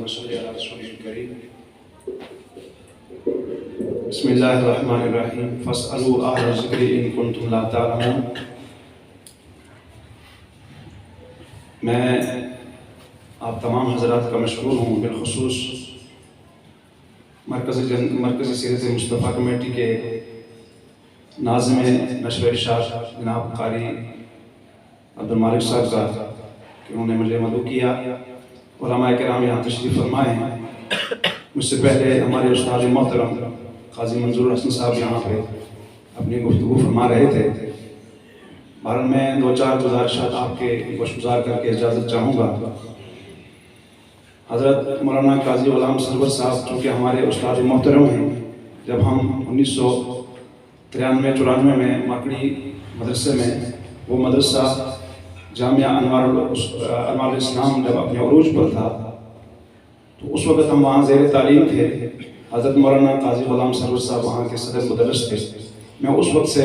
وصلی علی رسول کریم۔ بسم اللہ الرحمن الرحیم۔ فاسألوا اہل الذکر ان کنتم لا تعلمون۔ میں آپ تمام حضرات کا مشکور ہوں، بالخصوص مرکزی سیرت مصطفیٰ کمیٹی کے ناظم نشر ارشاد جناب قاری عبدالمالک صاحب کا کہ انہوں نے مجھے مدعو کیا۔ علماء کرام یہاں تشریف فرمائے ہیں۔ مجھ سے پہلے ہمارے استاد محترم قاضی منظور حسن صاحب یہاں پہ اپنی گفتگو فرما رہے تھے۔ بہرحال میں دو چار گزارشات آپ کے گزار کر کے اجازت چاہوں گا۔ حضرت مولانا قاضی غلام سرور صاحب چونکہ ہمارے استاد محترم ہیں، جب ہم 1993-94 میں مکڑی مدرسے میں وہ مدرسہ جامعہ انوار الاسلام جب اپنے عروج پر تھا تو اس وقت ہم وہاں زیر تعلیم تھے۔ حضرت مولانا قاضی غلام سرور صاحب وہاں کے صدر مدرس تھے۔ میں اس وقت سے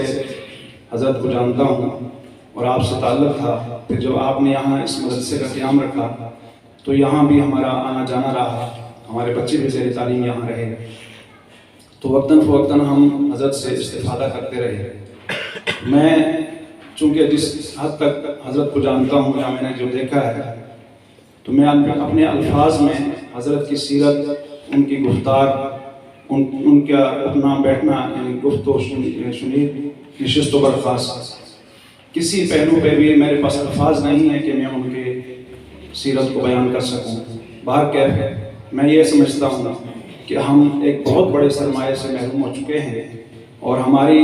حضرت کو جانتا ہوں اور آپ سے تعلق تھا۔ پھر جب آپ نے یہاں اس مدرسے کا قیام رکھا تو یہاں بھی ہمارا آنا جانا رہا، ہمارے بچے بھی زیر تعلیم یہاں رہے، تو وقتاً فوقتاً ہم حضرت سے استفادہ کرتے رہے۔ میں چونکہ جس حد تک حضرت کو جانتا ہوں یا میں نے جو دیکھا ہے تو میں اپنے الفاظ میں حضرت کی سیرت، ان کی گفتار، ان کا اٹھنا بیٹھنا، یعنی گفت و شنید، نشست و برخاست، کسی پہلو پہ بھی میرے پاس الفاظ نہیں ہے کہ میں ان کے سیرت کو بیان کر سکوں۔ بہرکیف میں یہ سمجھتا ہوں کہ ہم ایک بہت بڑے سرمایہ سے محروم ہو چکے ہیں اور ہماری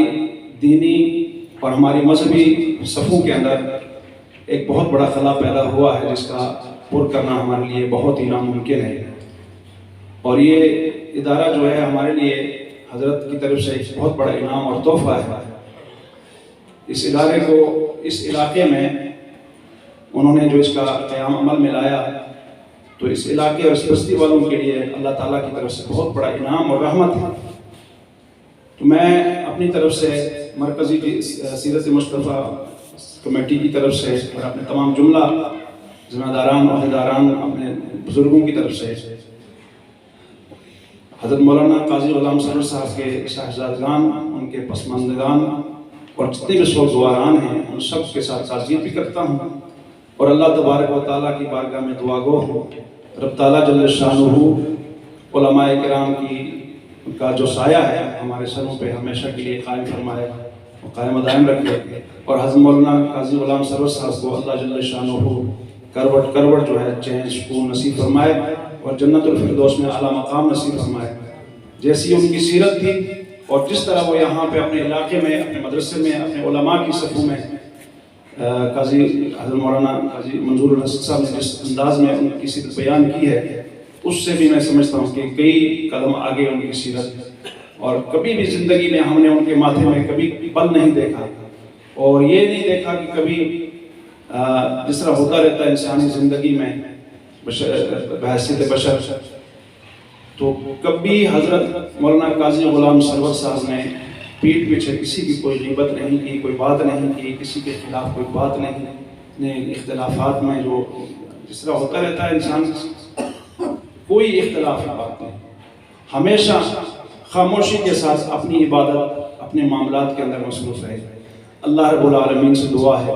دینی اور ہماری مذہبی صفوں کے اندر ایک بہت بڑا خلا پیدا ہوا ہے جس کا پر کرنا ہمارے لیے بہت ہی ناممکن ہے۔ اور یہ ادارہ جو ہے ہمارے لیے حضرت کی طرف سے ایک بہت بڑا انعام اور تحفہ ہے۔ اس ادارے کو اس علاقے میں انہوں نے جو اس کا قیام عمل میں لایا تو اس علاقے اور اس بستی والوں کے لیے اللہ تعالیٰ کی طرف سے بہت بڑا انعام اور رحمت ہے۔ تو میں اپنی طرف سے مرکزی سیرت مصطفیٰ کمیٹی کی طرف سے اور اپنے تمام جملہ ذمہ داران عہدیداران اپنے بزرگوں کی طرف سے حضرت مولانا قاضی غلام سرور صاحب کے شاہزادگان، ان کے پسماندگان اور جتنے بھی سوگواران ہیں ان سب کے ساتھ تعزیت بھی کرتا ہوں اور اللہ تبارک و تعالیٰ کی بارگاہ میں دعا گو ہوں رب تعالیٰ جل شانہ علماء کرام کی کا جو سایہ ہے ہمارے سروں پہ ہمیشہ کے لیے قائم فرمائے اور قائم دائم رکھے، اور حضرت مولانا قاضی غلام سرور صاحب کو اللہ جل شانہ کروٹ جو ہے چین سکون نصیب فرمائے اور جنت الفردوس میں اعلیٰ مقام نصیب فرمائے۔ جیسی ان کی سیرت تھی اور جس طرح وہ یہاں پہ اپنے علاقے میں، اپنے مدرسے میں، اپنے علماء کی صفوں میں قاضی حضرت مولانا قاضی منظور حسن صاحب نے جس انداز میں ان کی سیرت بیان کی ہے اس سے بھی میں سمجھتا ہوں کہ کئی قدم آگے ان کی سیرت، اور کبھی بھی زندگی میں ہم نے ان کے ماتھے میں کبھی پل نہیں دیکھا اور یہ نہیں دیکھا کہ کبھی جس طرح ہوتا رہتا ہے انسانی زندگی میں بحیثیت بشر، تو کبھی حضرت مولانا قاضی غلام سرور صاحب نے پیٹھ پیچھے کسی کی کوئی غیبت نہیں کی، کوئی بات نہیں کی، کسی کے خلاف کوئی بات نہیں، اختلافات میں جو جس طرح ہوتا رہتا ہے انسان، کوئی اختلاف کی بات نہیں، ہمیشہ خاموشی کے ساتھ اپنی عبادت، اپنے معاملات کے اندر مصروف رہے۔ اللہ رب العالمین سے دعا ہے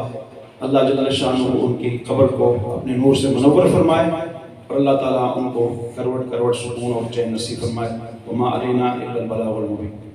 اللہ جل شانہ ان کی قبر کو اپنے نور سے منور فرمائے اور اللہ تعالیٰ ان کو کروڑ کروڑ سکون اور چین نصیب فرمائے۔ وما علینا الا البلاغ المبین۔